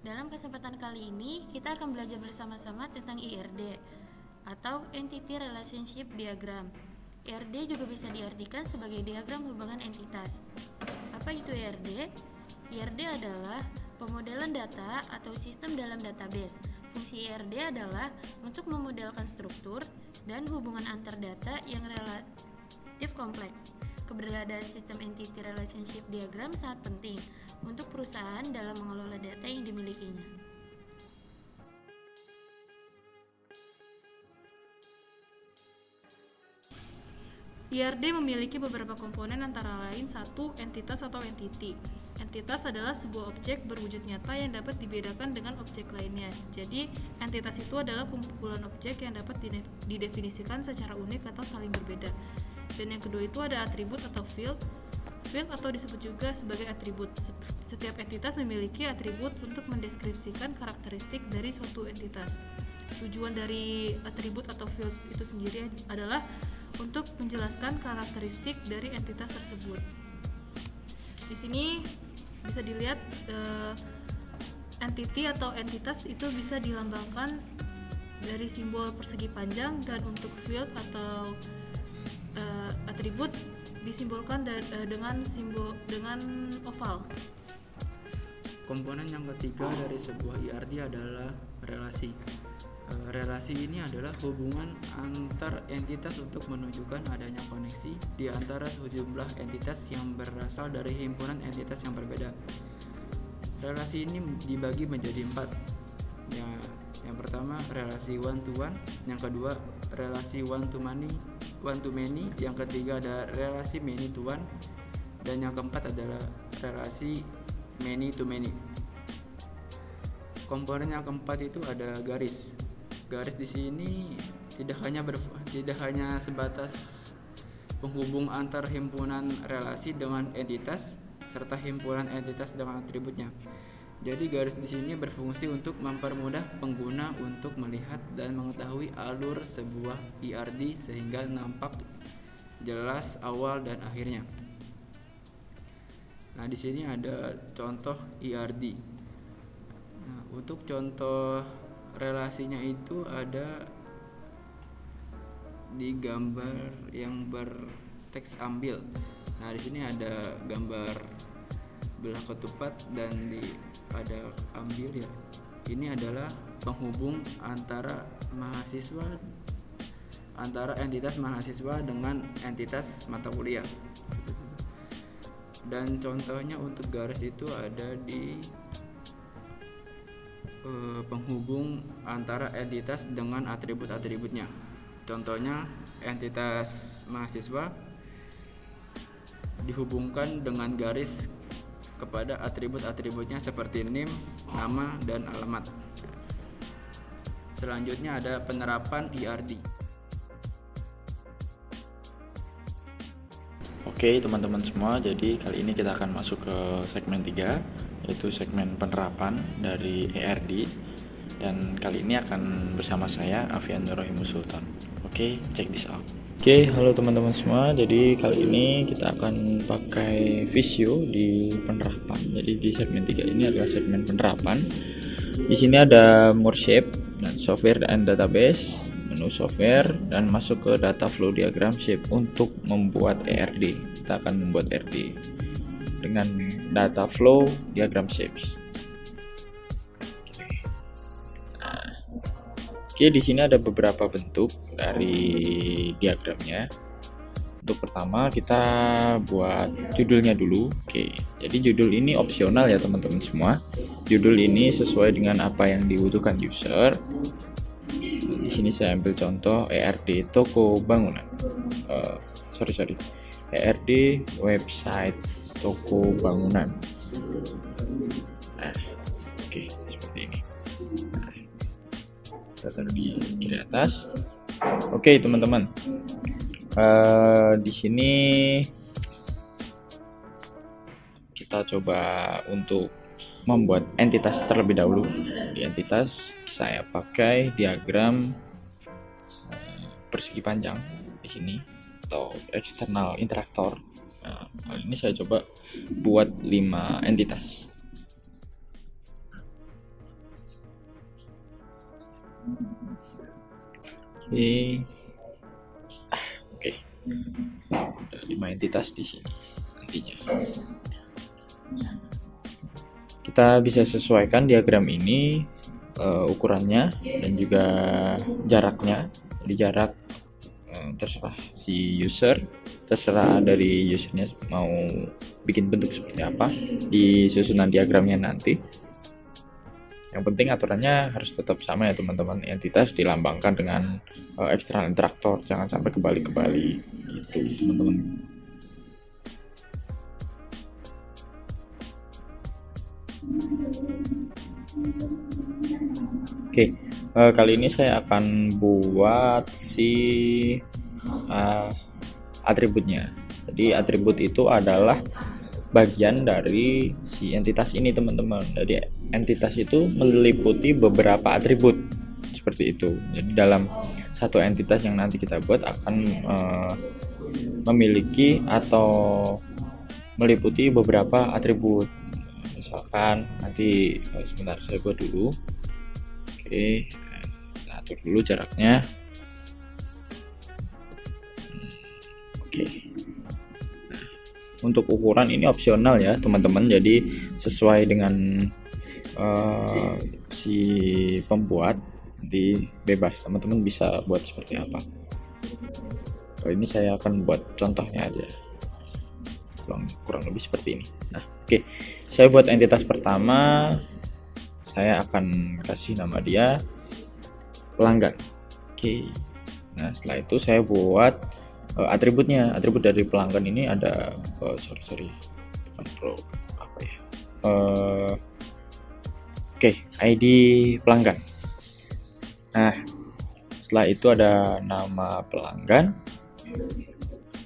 Dalam kesempatan kali ini, kita akan belajar bersama-sama tentang IRD atau Entity Relationship Diagram. IRD juga bisa diartikan sebagai diagram hubungan entitas. Apa itu IRD? IRD adalah pemodelan data atau sistem dalam database. Fungsi IRD adalah untuk memodelkan struktur dan hubungan antar data yang relatif kompleks. Keberadaan sistem Entity Relationship Diagram sangat penting untuk perusahaan dalam mengelola data yang dimilikinya. IRD memiliki beberapa komponen antara lain satu, entitas atau entity. Entitas adalah sebuah objek berwujud nyata yang dapat dibedakan dengan objek lainnya. Jadi, entitas itu adalah kumpulan objek yang dapat didefinisikan secara unik atau saling berbeda. Dan yang kedua itu ada atribut atau field. Field atau disebut juga sebagai atribut. Setiap entitas memiliki atribut untuk mendeskripsikan karakteristik dari suatu entitas. Tujuan dari atribut atau field itu sendiri adalah untuk menjelaskan karakteristik dari entitas tersebut. Di sini bisa dilihat entity atau entitas itu bisa dilambangkan dari simbol persegi panjang, dan untuk field atau atribut disimbolkan dengan oval. Komponen yang ketiga dari sebuah IRD adalah relasi. Relasi ini adalah hubungan antar entitas untuk menunjukkan adanya koneksi di antara sejumlah entitas yang berasal dari himpunan entitas yang berbeda. Relasi ini dibagi menjadi 4. Yang pertama relasi one to one, yang kedua relasi one to many, yang ketiga ada relasi many to one, dan yang keempat adalah relasi many to many. Komponen yang keempat itu ada garis. Garis di sini tidak hanya sebatas penghubung antar himpunan relasi dengan entitas serta himpunan entitas dengan atributnya. Jadi garis di sini berfungsi untuk mempermudah pengguna untuk melihat dan mengetahui alur sebuah IRD sehingga nampak jelas awal dan akhirnya. Nah, di sini ada contoh IRD. Nah, untuk contoh relasinya itu ada di gambar yang berteks ambil. Nah, di sini ada gambar belah ketupat dan ada ambil ya. Ini adalah penghubung antara entitas mahasiswa dengan entitas mata kuliah. Dan contohnya untuk garis itu ada di penghubung antara entitas dengan atribut-atributnya. Contohnya entitas mahasiswa dihubungkan dengan garis kepada atribut-atributnya seperti NIM, nama, dan alamat. Selanjutnya ada penerapan IRD. Oke teman-teman semua, jadi kali ini kita akan masuk ke segmen 3, yaitu segmen penerapan dari IRD. Dan kali ini akan bersama saya Afian Nurrohimus Sultan. Oke, check this out. Oke, halo teman-teman semua. Jadi kali ini kita akan pakai Visio di penerapan. Jadi di segmen 3 ini adalah segmen penerapan. Di sini ada more shape dan software dan database, menu software, dan masuk ke data flow diagram shape untuk membuat ERD. Kita akan membuat ERD dengan data flow diagram shapes. Oke, di sini ada beberapa bentuk dari diagramnya. Untuk pertama kita buat judulnya dulu. Oke, jadi judul ini opsional ya teman-teman semua. Judul ini sesuai dengan apa yang dibutuhkan user. Di sini saya ambil contoh ERD toko bangunan. ERD website toko bangunan. Nah, oke, seperti ini. Kita taruh di kiri atas. Oke teman-teman, di sini kita coba untuk membuat entitas terlebih dahulu. Di entitas saya pakai diagram persegi panjang di sini atau eksternal interaktor. Nah, kali ini saya coba buat 5 entitas. Oke. Oke. Ada 5 entitas di sini nantinya. Kita bisa sesuaikan diagram ini ukurannya dan juga jaraknya. Jadi jarak terserah si user, terserah dari usernya mau bikin bentuk seperti apa di susunan diagramnya nanti. Yang penting aturannya harus tetap sama ya teman-teman. Entitas dilambangkan dengan eksternal interaktor, jangan sampai kebalik-kebalik gitu teman-teman. Oke, kali ini saya akan buat si atributnya. Jadi atribut itu adalah bagian dari si entitas ini teman-teman. Jadi entitas itu meliputi beberapa atribut seperti itu. Jadi dalam satu entitas yang nanti kita buat akan memiliki atau meliputi beberapa atribut. Misalkan nanti sebentar saya buat dulu. Oke, kita atur dulu jaraknya. Oke. Untuk ukuran ini opsional ya teman-teman, jadi sesuai dengan si pembuat, nanti bebas teman-teman bisa buat seperti apa. Kali ini saya akan buat contohnya aja, kurang lebih seperti ini. Nah, oke, saya buat entitas pertama, saya akan kasih nama dia pelanggan. Oke, nah setelah itu saya buat atributnya. Atribut dari pelanggan ini ada ID pelanggan. Nah, setelah itu ada nama pelanggan.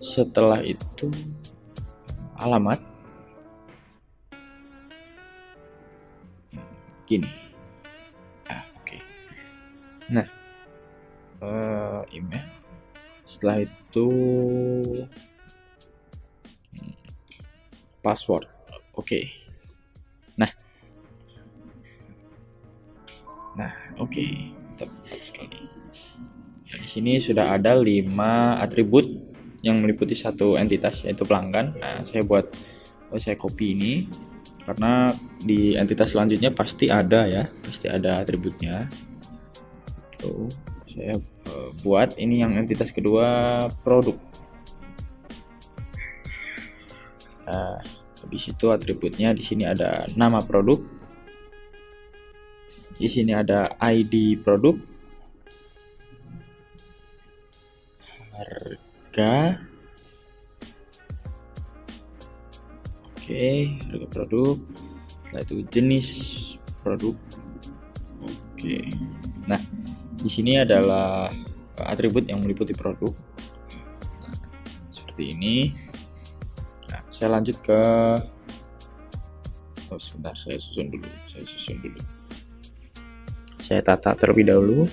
Setelah itu alamat. Gini. Oke. Nah, email. Setelah itu password. Oke. Nah, oke, tepat sekali. Nah, di sini sudah ada 5 atribut yang meliputi satu entitas yaitu pelanggan. Nah, saya copy ini karena di entitas selanjutnya pasti ada atributnya. Tuh, saya buat ini yang entitas kedua produk. Nah, habis itu atributnya di sini ada nama produk. Di sini ada ID produk, harga, harga produk, setelah itu jenis produk. Nah, di sini adalah atribut yang meliputi produk. Nah, seperti ini. Nah, saya lanjut ke sebentar, saya susun dulu. Saya tata terlebih dahulu.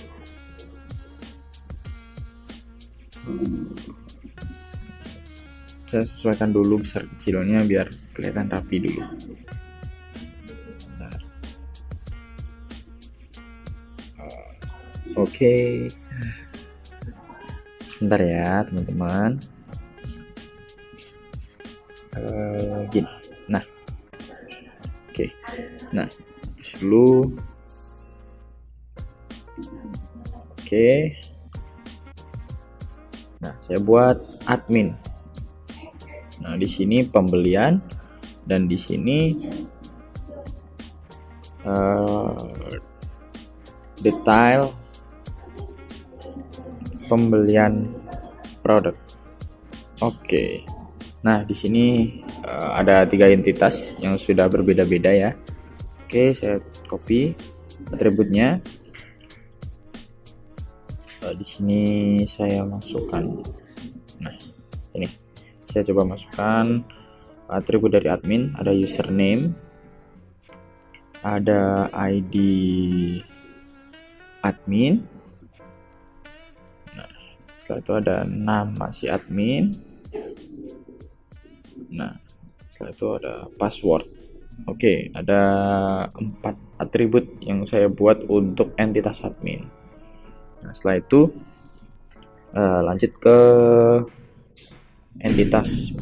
Saya sesuaikan dulu besar kecilnya biar kelihatan rapi dulu. Bentar. Oke. Sebentar ya teman-teman. Gini. Nah. Oke. Nah, dulu. Oke. Nah, saya buat admin. Nah, di sini pembelian dan di sini detail pembelian produk. Oke. Nah, di sini ada 3 entitas yang sudah berbeda-beda ya. Oke, saya copy atributnya. Di sini saya masukkan. Nah, ini saya coba masukkan atribut dari admin. Ada username, ada ID admin. Nah, setelah itu ada nama si admin. Nah, setelah itu ada password. Oke, ada 4 atribut yang saya buat untuk entitas admin. Nah, setelah itu Lanjut ke entitas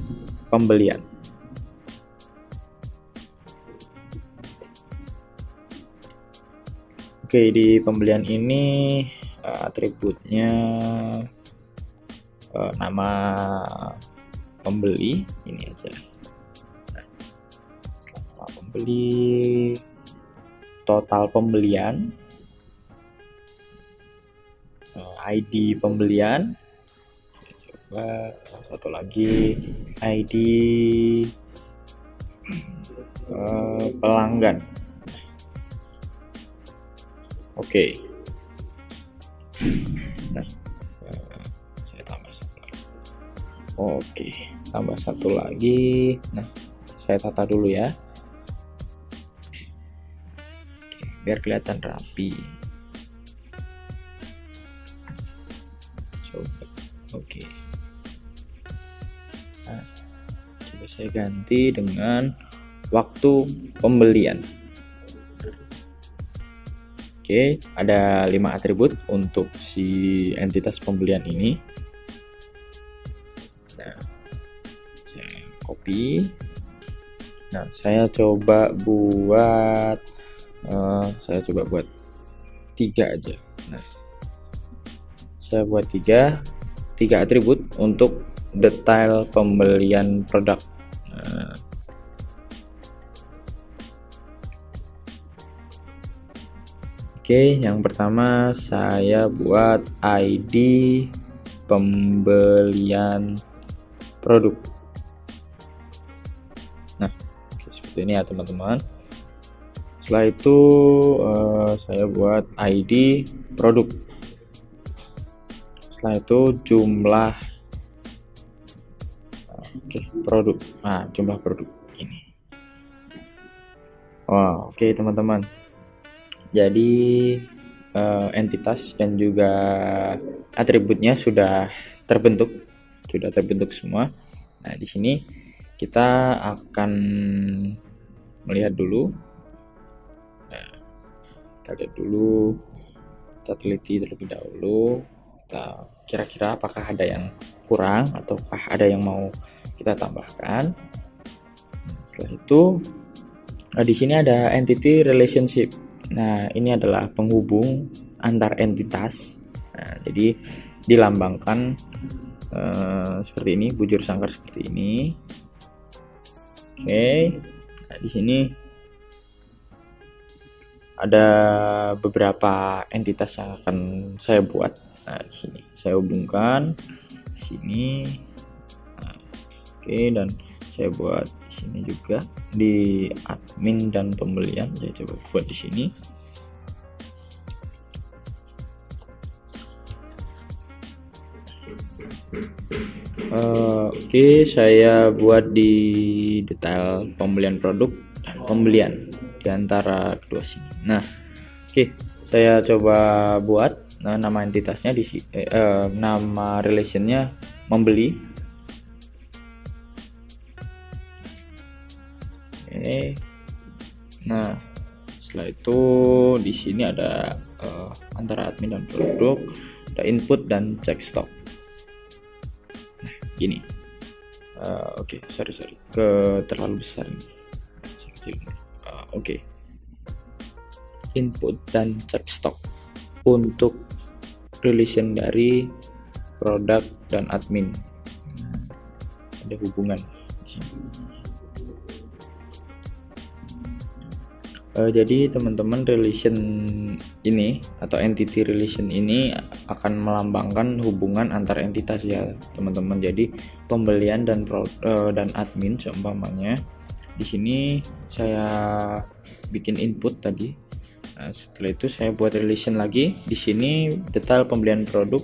pembelian. Oke, di pembelian ini atributnya nama pembeli ini aja. Nama pembeli, total pembelian, ID pembelian. Coba satu lagi, ID pelanggan. Oke. Nah, saya tambah satu lagi. Oke, tambah satu lagi. Nah, saya tata dulu ya. Oke, biar kelihatan rapi. Coba. Oke. Nah, coba saya ganti dengan waktu pembelian. Oke, ada 5 atribut untuk si entitas pembelian ini. Nah, saya copy. Nah, saya coba buat 3 aja. Nah, saya buat 3 atribut untuk detail pembelian produk. Nah, oke, yang pertama saya buat ID pembelian produk. Nah, seperti ini ya teman-teman. Setelah itu saya buat ID produk. Setelah itu jumlah produk. Nah, jumlah produk ini. Wow, oke teman-teman. Jadi entitas dan juga atributnya sudah terbentuk semua. Nah, di sini kita akan melihat dulu. Nah, kita lihat dulu, kita teliti terlebih dahulu. Kita kira-kira apakah ada yang kurang ataukah ada yang mau kita tambahkan. Setelah itu, di sini ada entity relationship. Nah, ini adalah penghubung antar entitas. Nah, jadi dilambangkan seperti ini, bujur sangkar seperti ini. Oke. Nah, di sini ada beberapa entitas yang akan saya buat. Nah, di sini saya hubungkan di sini. Nah, oke, dan saya buat di sini juga di admin dan pembelian. Saya coba buat di sini. Oke, saya buat di detail pembelian produk dan pembelian di antara kedua sini. Nah, oke, saya coba buat nama entitasnya di nama relationnya membeli. Oke. Nah, setelah itu di sini ada antara admin dan produk, ada input dan cek stok. Nah, gini. Oke, sorry ke terlalu besar ini. Oke. Input dan cek stok untuk relation dari produk dan admin. Nah, ada hubungan di sini. Jadi teman-teman, relation ini atau entity relation ini akan melambangkan hubungan antar entitas ya teman-teman. Jadi pembelian dan admin seumpamanya di sini saya bikin input tadi. Nah, setelah itu saya buat relation lagi. Di sini detail pembelian produk,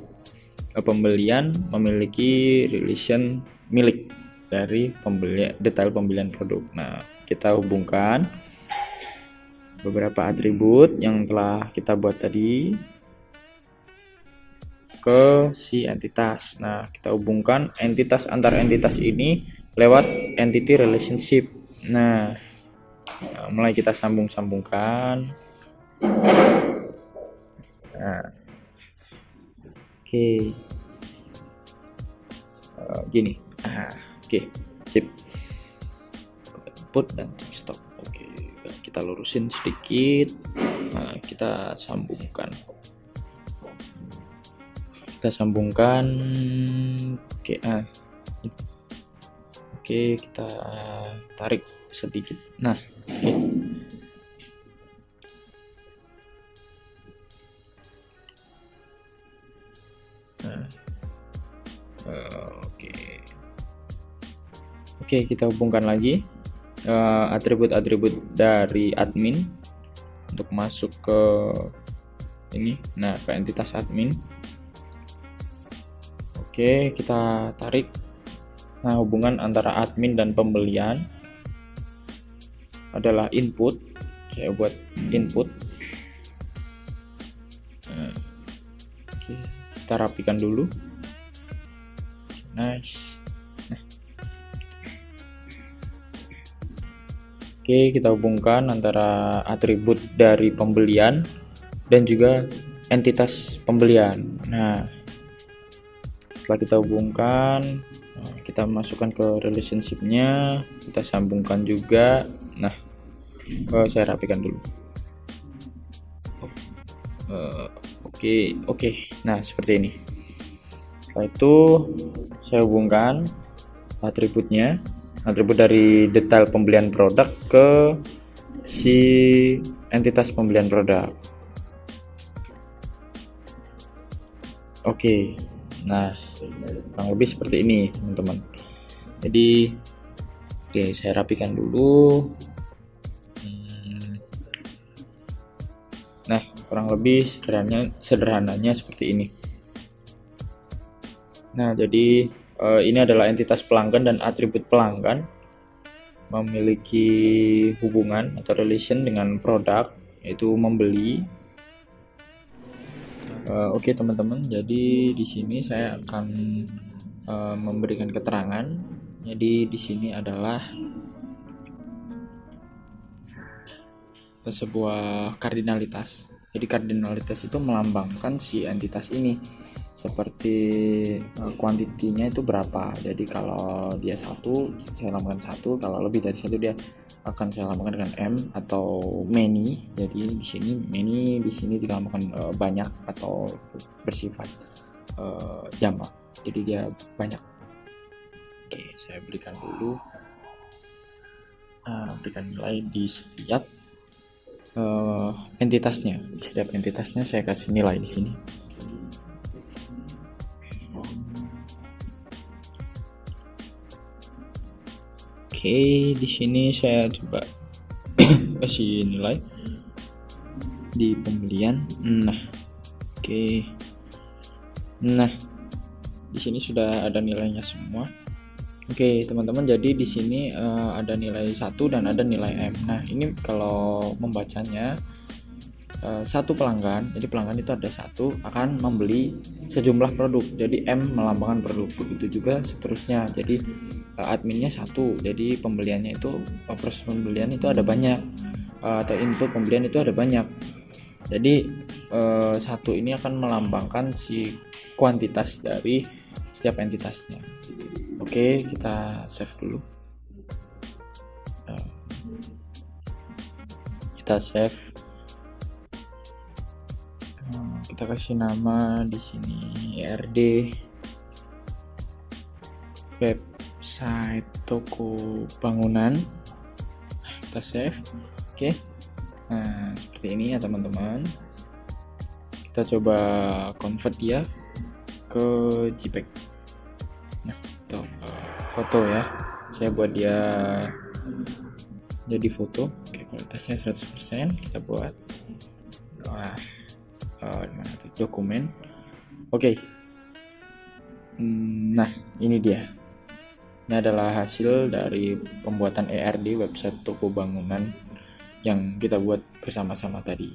pembelian memiliki relation milik dari detail pembelian produk. Nah, kita hubungkan beberapa atribut yang telah kita buat tadi ke si entitas. Nah, kita hubungkan entitas antar entitas ini lewat entity relationship. Nah, mulai kita sambung-sambungkan. Nah, oke. gini. Oke, sip. Input dan stop. Oke, kita lurusin sedikit. Kita sambungkan. Oke, kita tarik sedikit. Nah, oke. Oke, kita hubungkan lagi atribut-atribut dari admin untuk masuk ke ini. Nah, ke entitas admin. Oke, kita tarik. Nah, hubungan antara admin dan pembelian adalah input. Saya buat input. Oke, kita rapikan dulu. Nice. Oke, kita hubungkan antara atribut dari pembelian dan juga entitas pembelian. Nah, setelah kita hubungkan, kita masukkan ke relationship-nya, kita sambungkan juga. Nah, saya rapikan dulu. Oke. Nah, seperti ini. Setelah itu saya hubungkan atributnya, atribut dari detail pembelian produk ke si entitas pembelian produk. Oke. Nah, kurang lebih seperti ini, teman-teman. Jadi, saya rapikan dulu. Nah, kurang lebih sederhananya seperti ini. Nah, jadi ini adalah entitas pelanggan dan atribut pelanggan memiliki hubungan atau relation dengan produk, yaitu membeli. Oke, teman-teman, jadi di sini saya akan memberikan keterangan. Jadi di sini adalah sebuah kardinalitas. Jadi kardinalitas itu melambangkan si entitas ini, seperti kuantitinya itu berapa. Jadi kalau dia 1, saya lambangkan 1. Kalau lebih dari 1, dia akan saya lambangkan dengan M atau many. Jadi di sini many, di sini dilambangkan banyak atau bersifat jamak. Jadi dia banyak. Oke, saya berikan dulu. Berikan nilai di setiap entitasnya. Di setiap entitasnya saya kasih nilai di sini. Oke, di sini saya coba kasih nilai di pembelian. Nah, oke. Nah, di sini sudah ada nilainya semua. Oke, teman-teman, jadi di sini ada nilai 1 dan ada nilai M. Nah, ini kalau membacanya satu pelanggan, jadi pelanggan itu ada 1 akan membeli sejumlah produk. Jadi M melambangkan produk. Begitu juga seterusnya. Jadi adminnya 1, jadi pembeliannya itu proses pembelian itu ada banyak, atau input pembelian itu ada banyak. Jadi 1 ini akan melambangkan si kuantitas dari setiap entitasnya. Oke, kita save dulu. Kita save. Kita kasih nama di sini ERD, website toko bangunan. Kita save. Oke. Nah, seperti ini ya, teman-teman. Kita coba convert dia ke JPEG. Nah, itu foto ya. Saya buat dia jadi foto. Oke, kualitasnya 100%. Kita buat mana tuh, dokumen. Oke. Nah, ini dia. Ini adalah hasil dari pembuatan ERD, website toko bangunan, yang kita buat bersama-sama tadi.